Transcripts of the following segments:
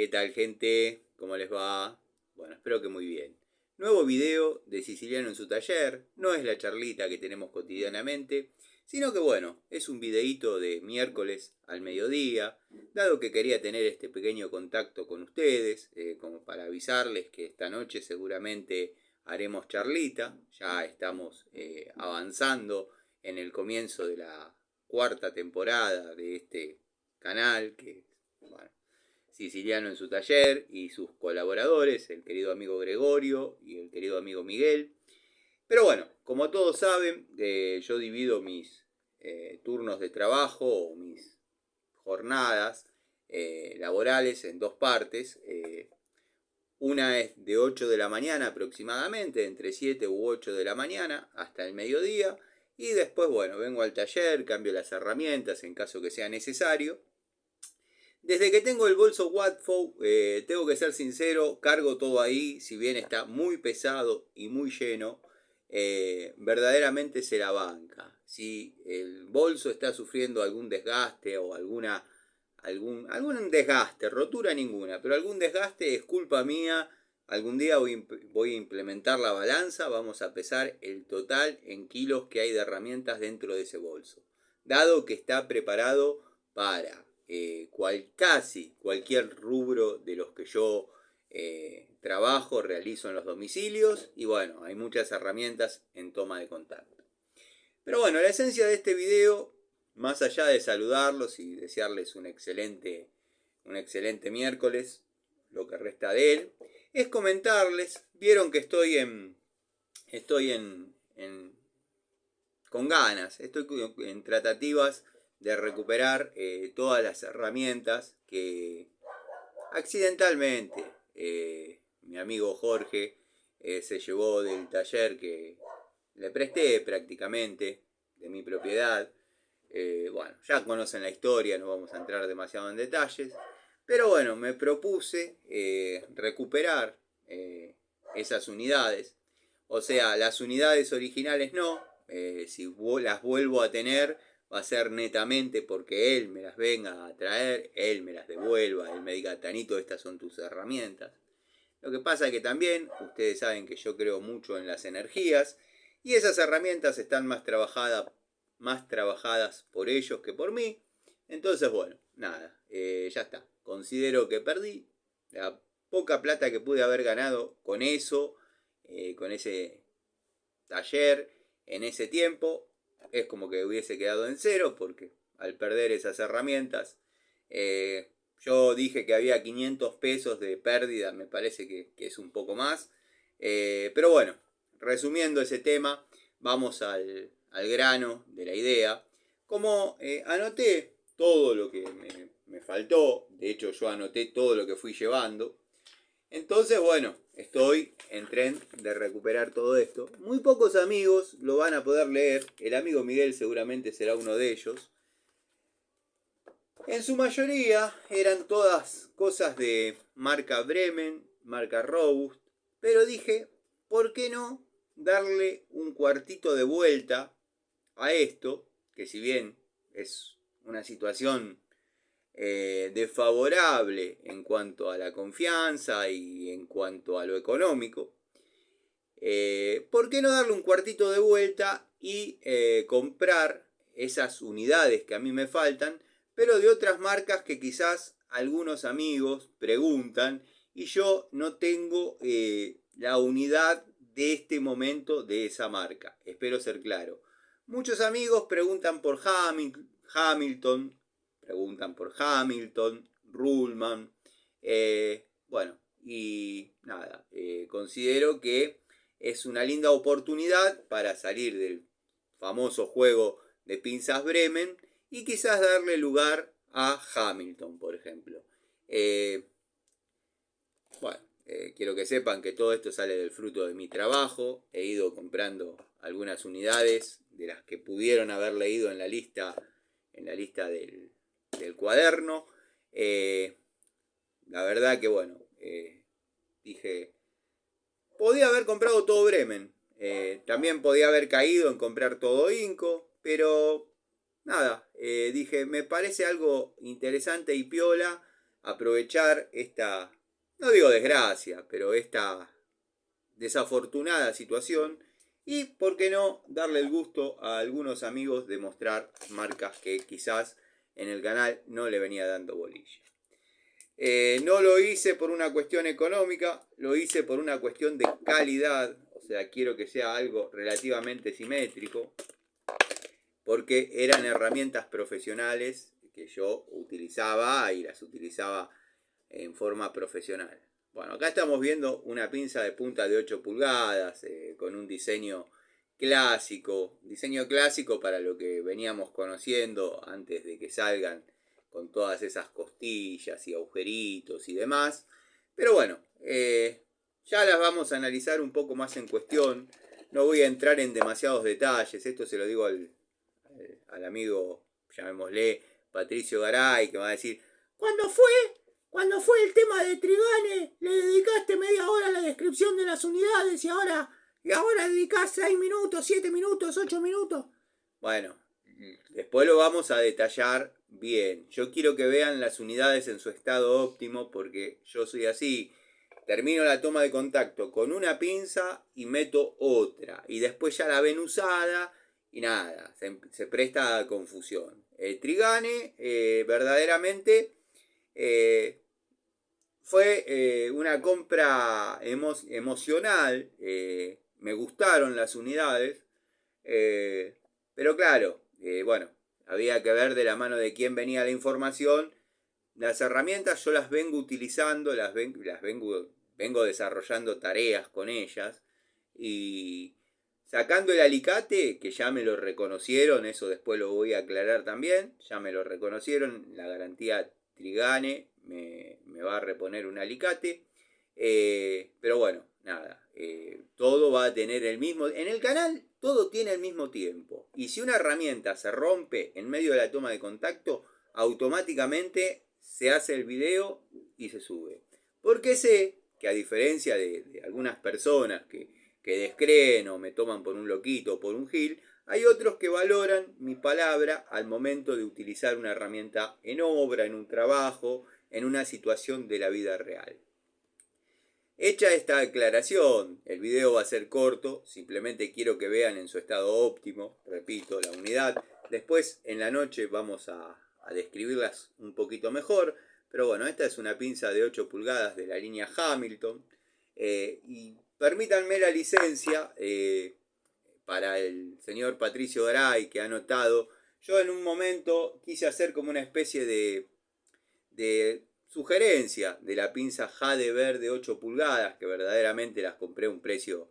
¿Qué tal, gente? ¿Cómo les va? Bueno, espero que muy bien. Nuevo video de Siciliano en su taller. No es la charlita que tenemos cotidianamente, sino que bueno, es un videíto de miércoles al mediodía, dado que quería tener este pequeño contacto con ustedes, como para avisarles que esta noche seguramente haremos charlita. Ya estamos avanzando en el comienzo de la cuarta temporada de este canal, que bueno, Siciliano en su taller y sus colaboradores, el querido amigo Gregorio y el querido amigo Miguel. Pero bueno, como todos saben, yo divido mis turnos de trabajo o mis jornadas laborales en dos partes. Una es de 8 de la mañana aproximadamente, entre 7 u 8 de la mañana hasta el mediodía. Y después, bueno, vengo al taller, cambio las herramientas en caso que sea necesario. Desde que tengo el bolso Watford, tengo que ser sincero, cargo todo ahí, si bien está muy pesado y muy lleno, verdaderamente se la banca. Si el bolso está sufriendo algún desgaste o algún desgaste, rotura ninguna, pero algún desgaste es culpa mía. Algún día voy a implementar la balanza, vamos a pesar el total en kilos que hay de herramientas dentro de ese bolso. Dado que está preparado para casi cualquier rubro de los que yo trabajo, realizo en los domicilios, y bueno, hay muchas herramientas en toma de contacto. Pero bueno, la esencia de este video, más allá de saludarlos y desearles un excelente miércoles, lo que resta de él, es comentarles. Vieron que estoy con ganas, estoy en tratativas de recuperar todas las herramientas que accidentalmente mi amigo Jorge se llevó del taller que le presté prácticamente de mi propiedad. Bueno, ya conocen la historia, no vamos a entrar demasiado en detalles, pero bueno, me propuse recuperar esas unidades. O sea, las unidades originales no, si las vuelvo a tener va a ser netamente porque él me las venga a traer, él me las devuelva, él me diga, Tanito, estas son tus herramientas. Lo que pasa es que también, ustedes saben que yo creo mucho en las energías, y esas herramientas están más trabajadas por ellos que por mí. Entonces, bueno, nada, ya está. Considero que perdí la poca plata que pude haber ganado con eso, con ese taller en ese tiempo. Es como que hubiese quedado en cero, porque al perder esas herramientas, yo dije que había 500 pesos de pérdida, me parece que es un poco más. Pero bueno, resumiendo ese tema, vamos al grano de la idea. Como anoté todo lo que me faltó, de hecho yo anoté todo lo que fui llevando, entonces, bueno, estoy en tren de recuperar todo esto. Muy pocos amigos lo van a poder leer. El amigo Miguel seguramente será uno de ellos. En su mayoría eran todas cosas de marca Bremen, marca Robust. Pero dije, ¿por qué no darle un cuartito de vuelta a esto? Que si bien es una situación desfavorable en cuanto a la confianza y en cuanto a lo económico, ¿por qué no darle un cuartito de vuelta y comprar esas unidades que a mí me faltan, pero de otras marcas que quizás algunos amigos preguntan y yo no tengo la unidad de este momento de esa marca? Espero ser claro. Muchos amigos preguntan por Hamilton, Ruhlmann, bueno, y nada, considero que es una linda oportunidad para salir del famoso juego de pinzas Bremen y quizás darle lugar a Hamilton, por ejemplo. Bueno, quiero que sepan que todo esto sale del fruto de mi trabajo. He ido comprando algunas unidades de las que pudieron haber leído en la lista del cuaderno. La verdad que bueno, dije, podía haber comprado todo Bremen. También podía haber caído en comprar todo Inco, pero nada, dije, me parece algo interesante y piola aprovechar esta, no digo desgracia, pero esta desafortunada situación y, por qué no, darle el gusto a algunos amigos de mostrar marcas que quizás en el canal no le venía dando bolilla. No lo hice por una cuestión económica, lo hice por una cuestión de calidad, o sea, quiero que sea algo relativamente simétrico, porque eran herramientas profesionales que yo utilizaba y las utilizaba en forma profesional. Bueno, acá estamos viendo una pinza de punta de 8 pulgadas con un diseño clásico para lo que veníamos conociendo antes de que salgan con todas esas costillas y agujeritos y demás. Pero bueno, ya las vamos a analizar un poco más en cuestión. No voy a entrar en demasiados detalles, esto se lo digo al amigo, llamémosle Patricio Garay, que va a decir, ¿cuándo fue el tema de Trigane? Le dedicaste media hora a la descripción de las unidades y ahora dedicás 6 minutos, 7 minutos, 8 minutos. Bueno, después lo vamos a detallar bien. Yo quiero que vean las unidades en su estado óptimo porque yo soy así. Termino la toma de contacto con una pinza y meto otra. Y después ya la ven usada y nada, se presta a confusión. Trigane verdaderamente fue una compra emocional. Me gustaron las unidades. Pero claro, bueno, había que ver de la mano de quién venía la información. Las herramientas yo las vengo utilizando, vengo desarrollando tareas con ellas. Y sacando el alicate, que ya me lo reconocieron, eso después lo voy a aclarar también, ya me lo reconocieron, la garantía Trigane me va a reponer un alicate. Pero bueno, nada, todo va a tener el mismo... En el canal todo tiene el mismo tiempo. Y si una herramienta se rompe en medio de la toma de contacto, automáticamente se hace el video y se sube. Porque sé que a diferencia de algunas personas que descreen o me toman por un loquito o por un gil, hay otros que valoran mi palabra al momento de utilizar una herramienta en obra, en un trabajo, en una situación de la vida real. Hecha esta aclaración, el video va a ser corto, simplemente quiero que vean en su estado óptimo, repito, la unidad. Después en la noche vamos a describirlas un poquito mejor, pero bueno, esta es una pinza de 8 pulgadas de la línea Hamilton. Y permítanme la licencia para el señor Patricio Garay, que ha notado. Yo en un momento quise hacer como una especie de sugerencia de la pinza Jade Verde 8 pulgadas, que verdaderamente las compré a un precio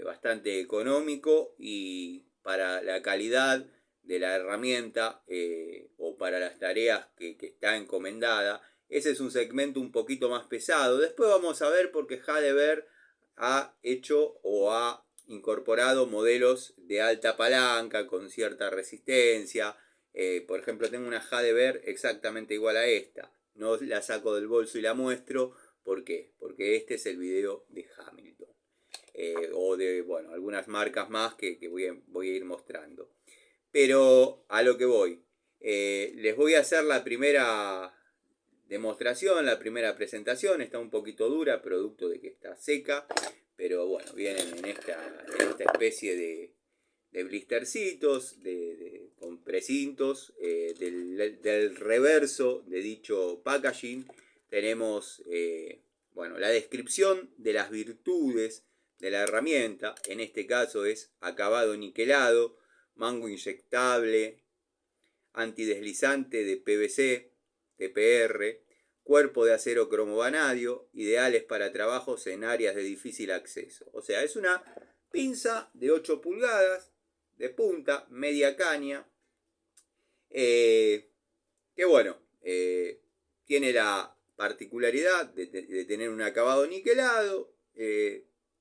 bastante económico y para la calidad de la herramienta o para las tareas que está encomendada. Ese es un segmento un poquito más pesado. Después vamos a ver por qué Jade Verde ha hecho o ha incorporado modelos de alta palanca con cierta resistencia. Por ejemplo, tengo una Jade Verde exactamente igual a esta. No la saco del bolso y la muestro. ¿Por qué? Porque este es el video de Hamilton. O de, bueno, algunas marcas más que voy a ir mostrando. Pero a lo que voy. Les voy a hacer la primera demostración, la primera presentación. Está un poquito dura, producto de que está seca. Pero bueno, vienen en esta especie de blistercitos, con precintos. Del reverso de dicho packaging tenemos bueno, la descripción de las virtudes de la herramienta. En este caso es acabado niquelado, mango inyectable, antideslizante de PVC, TPR, cuerpo de acero cromovanadio, ideales para trabajos en áreas de difícil acceso. O sea, es una pinza de 8 pulgadas, de punta, media caña, que bueno, tiene la particularidad de tener un acabado niquelado,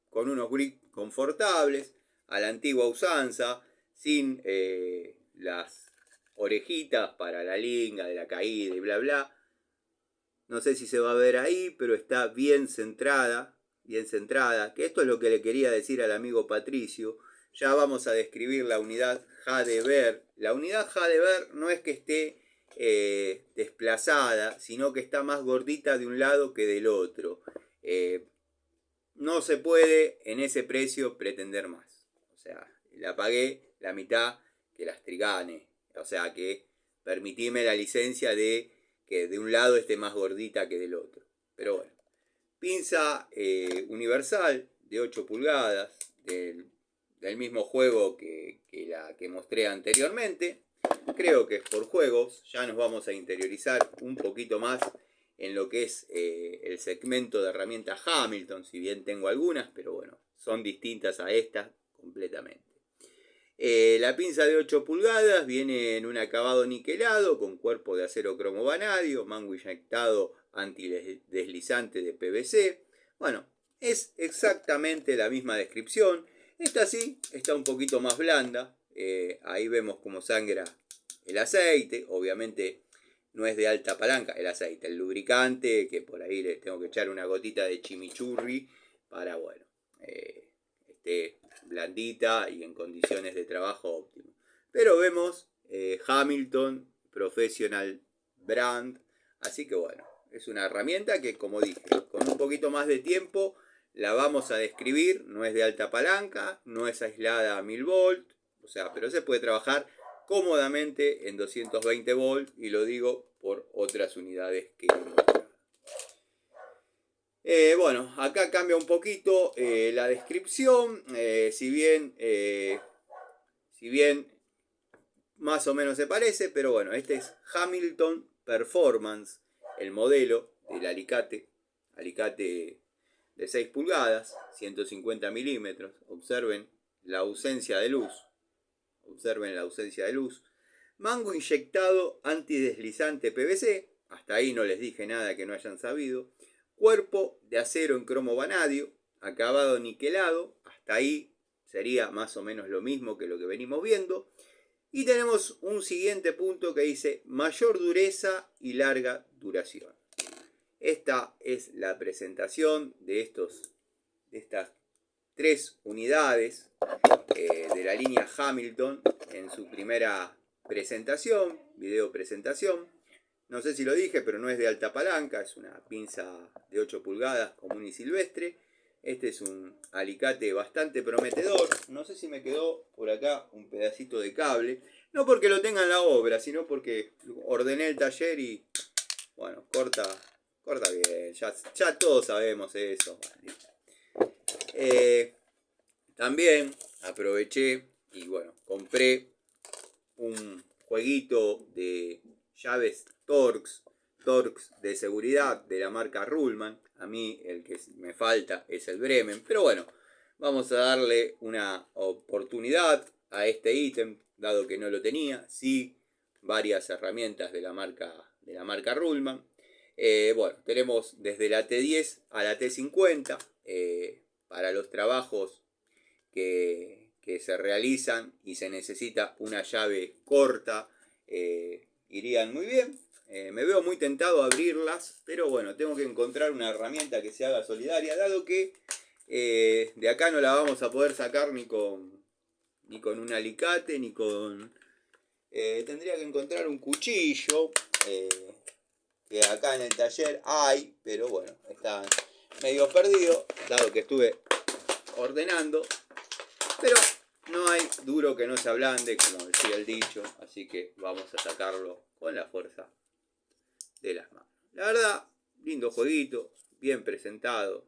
con unos grips confortables, a la antigua usanza, sin las orejitas para la linga de la caída y bla bla. No sé si se va a ver ahí, pero está bien centrada, que esto es lo que le quería decir al amigo Patricio. Ya vamos a describir la unidad Jade Verde. La unidad Jade Verde no es que esté desplazada, sino que está más gordita de un lado que del otro. No se puede en ese precio pretender más. O sea, la pagué la mitad que las Trigane. O sea que permitime la licencia de que de un lado esté más gordita que del otro. Pero bueno, pinza universal de 8 pulgadas, del mismo juego que la que mostré anteriormente. Creo que es por juegos, ya nos vamos a interiorizar un poquito más en lo que es el segmento de herramientas Hamilton, si bien tengo algunas, pero bueno, son distintas a estas completamente. La pinza de 8 pulgadas viene en un acabado niquelado con cuerpo de acero cromo vanadio, mango inyectado antideslizante de PVC. Bueno, es exactamente la misma descripción. Esta sí está un poquito más blanda. Ahí vemos cómo sangra el aceite. Obviamente no es de alta palanca el aceite, el lubricante, que por ahí le tengo que echar una gotita de chimichurri para, bueno, esté blandita y en condiciones de trabajo óptimo. Pero vemos Hamilton Professional Brand, así que bueno, es una herramienta que, como dije, con un poquito más de tiempo la vamos a describir. No es de alta palanca, no es aislada a 1000 volt, o sea, pero se puede trabajar cómodamente en 220 volt, y lo digo por otras unidades que he mostrado. Bueno, acá cambia un poquito la descripción, si bien más o menos se parece, pero bueno, este es Hamilton Performance, el modelo del alicate de 6 pulgadas, 150 milímetros. Observen la ausencia de luz. Mango inyectado antideslizante PVC. Hasta ahí no les dije nada que no hayan sabido. Cuerpo de acero en cromo vanadio. Acabado niquelado. Hasta ahí sería más o menos lo mismo que lo que venimos viendo. Y tenemos un siguiente punto que dice mayor dureza y larga duración. Esta es la presentación de estas 3 unidades de la línea Hamilton en su primera presentación, video presentación. No sé si lo dije, pero no es de alta palanca, es una pinza de 8 pulgadas común y silvestre. Este es un alicate bastante prometedor. No sé si me quedó por acá un pedacito de cable. No porque lo tenga en la obra, sino porque ordené el taller y, bueno, corta bien. Ya todos sabemos eso. También aproveché y, bueno, compré un jueguito de llaves Torx de seguridad de la marca Ruhlmann. A mí el que me falta es el Bremen, pero bueno, vamos a darle una oportunidad a este ítem, dado que no lo tenía. Sí, varias herramientas de la marca Ruhlmann. Bueno, tenemos desde la T10 a la T50 para los trabajos que se realizan y se necesita una llave corta, irían muy bien. Me veo muy tentado a abrirlas, pero bueno, tengo que encontrar una herramienta que se haga solidaria, dado que de acá no la vamos a poder sacar ni con un alicate, ni con... tendría que encontrar un cuchillo, que acá en el taller hay, pero bueno, está medio perdido, dado que estuve ordenando. Pero no hay duro que no se ablande, como decía el dicho, así que vamos a sacarlo con la fuerza de las manos. La verdad, lindo jueguito, bien presentado,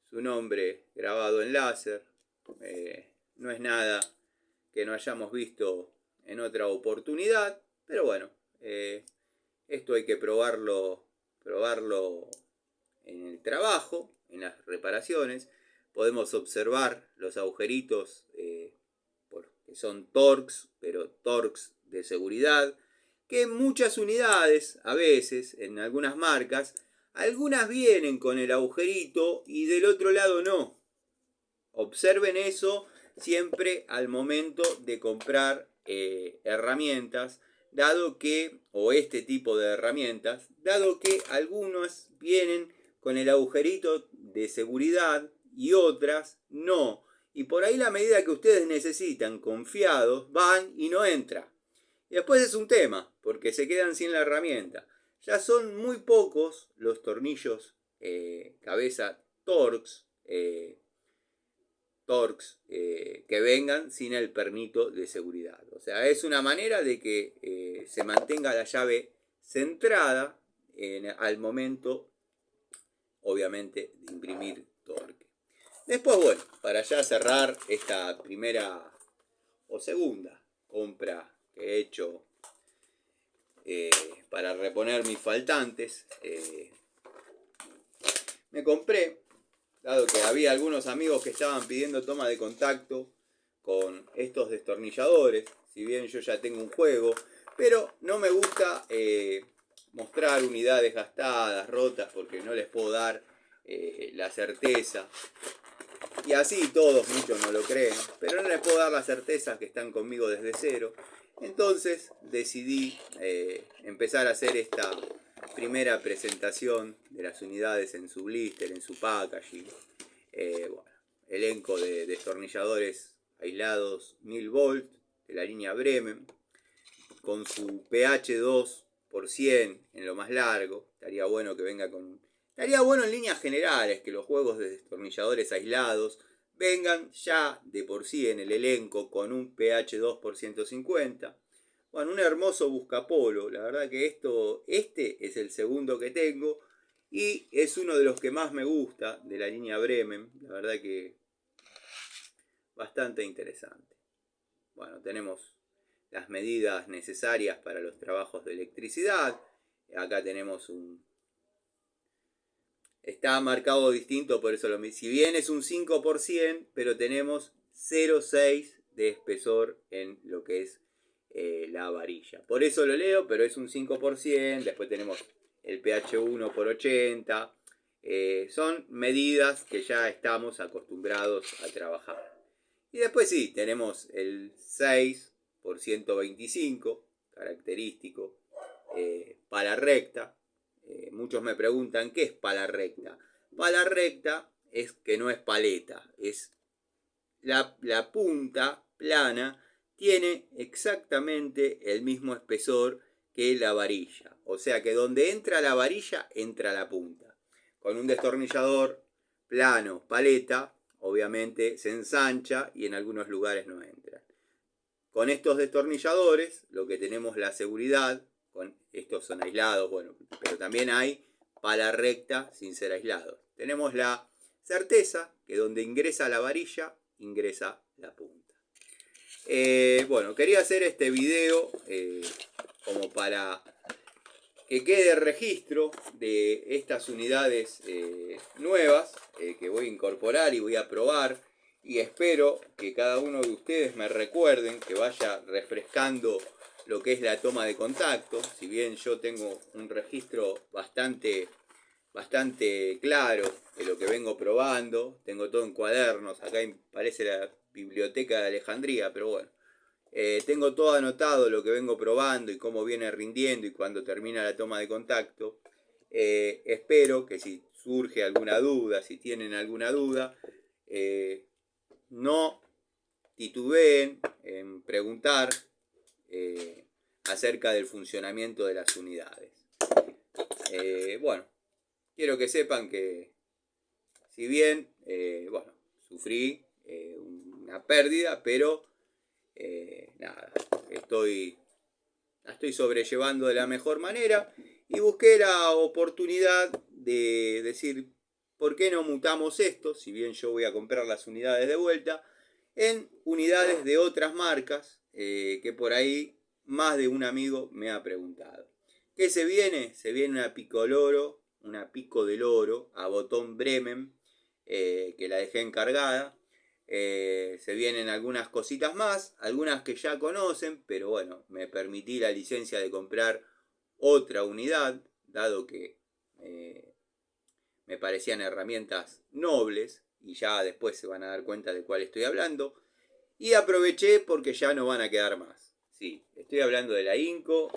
su nombre grabado en láser. No es nada que no hayamos visto en otra oportunidad, pero bueno, esto hay que probarlo en el trabajo, en las reparaciones. Podemos observar los agujeritos, que son Torx, pero Torx de seguridad, que en muchas unidades, a veces, en algunas marcas, algunas vienen con el agujerito y del otro lado no. Observen eso siempre al momento de comprar herramientas, dado que, o este tipo de herramientas, dado que algunas vienen con el agujerito de seguridad y otras no. Y por ahí la medida que ustedes necesitan, confiados, van y no entra. Y después es un tema, porque se quedan sin la herramienta. Ya son muy pocos los tornillos cabeza Torx que vengan sin el pernito de seguridad. O sea, es una manera de que se mantenga la llave centrada al momento, obviamente, de imprimir torque. Después, bueno, para ya cerrar esta primera o segunda compra que he hecho para reponer mis faltantes, me compré, dado que había algunos amigos que estaban pidiendo toma de contacto con estos destornilladores, si bien yo ya tengo un juego, pero no me gusta mostrar unidades gastadas, rotas, porque no les puedo dar la certeza. Y así todos, muchos no lo creen, pero no les puedo dar la certeza que están conmigo desde cero. Entonces decidí empezar a hacer esta primera presentación de las unidades en su blister, en su packaging. Bueno, elenco de destornilladores aislados 1000 volt de la línea Bremen, con su pH 2% en lo más largo. Estaría bueno que venga con... Estaría bueno en líneas generales que los juegos de destornilladores aislados vengan ya de por sí en el elenco con un pH 2 por 150. Bueno, un hermoso buscapolo. La verdad que este es el segundo que tengo y es uno de los que más me gusta de la línea Bremen. La verdad que bastante interesante. Bueno, tenemos las medidas necesarias para los trabajos de electricidad. Acá tenemos un... Está marcado distinto, por eso lo mismo. Si bien es un 5%, pero tenemos 0,6 de espesor en lo que es la varilla. Por eso lo leo, pero es un 5%. Después tenemos el pH 1 por 80. Son medidas que ya estamos acostumbrados a trabajar. Y después sí, tenemos el 6 por 125, característico, pala recta. Muchos me preguntan, ¿qué es pala recta? Pala recta es que no es paleta, es la punta plana, tiene exactamente el mismo espesor que la varilla. O sea que donde entra la varilla, entra la punta. Con un destornillador plano, paleta, obviamente se ensancha y en algunos lugares no entra. Con estos destornilladores, lo que tenemos la seguridad, con estos son aislados, bueno, pero también hay pala recta sin ser aislados. Tenemos la certeza que donde ingresa la varilla, ingresa la punta. Bueno, quería hacer este video como para que quede registro de estas unidades nuevas que voy a incorporar y voy a probar. Y espero que cada uno de ustedes me recuerden, que vaya refrescando lo que es la toma de contacto. Si bien yo tengo un registro bastante claro de lo que vengo probando, tengo todo en cuadernos, acá parece la biblioteca de Alejandría, pero bueno. Tengo todo anotado lo que vengo probando y cómo viene rindiendo y cuando termina la toma de contacto. Espero que si surge alguna duda, si tienen alguna duda, no titubeen en preguntar acerca del funcionamiento de las unidades. Bueno, quiero que sepan que si bien bueno, sufrí una pérdida, pero nada, la estoy sobrellevando de la mejor manera y busqué la oportunidad de decir, ¿por qué no mutamos esto? Si bien yo voy a comprar las unidades de vuelta, en unidades de otras marcas que por ahí más de un amigo me ha preguntado. ¿Qué se viene? Se viene una pico de loro a botón Bremen, que la dejé encargada. Se vienen algunas cositas más, algunas que ya conocen, pero bueno, me permití la licencia de comprar otra unidad, dado que me parecían herramientas nobles, y ya después se van a dar cuenta de cuál estoy hablando, y aproveché porque ya no van a quedar más. Sí, estoy hablando de la Inco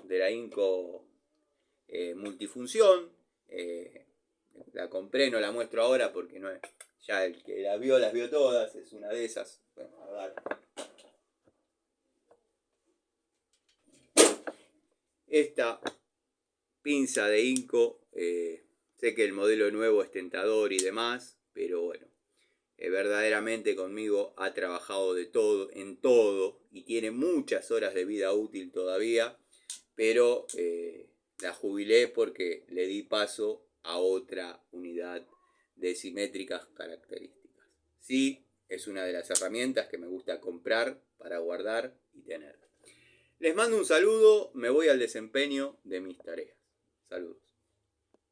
multifunción. La compré, no la muestro ahora porque no es... Ya el que las vio todas, es una de esas. Bueno, a ver. esta pinza de Inco. Sé que el modelo nuevo es tentador y demás, pero bueno, verdaderamente conmigo ha trabajado de todo, en todo, y tiene muchas horas de vida útil todavía, pero la jubilé porque le di paso a otra unidad de simétricas características. Sí, es una de las herramientas que me gusta comprar para guardar y tener. Les mando un saludo, me voy al desempeño de mis tareas.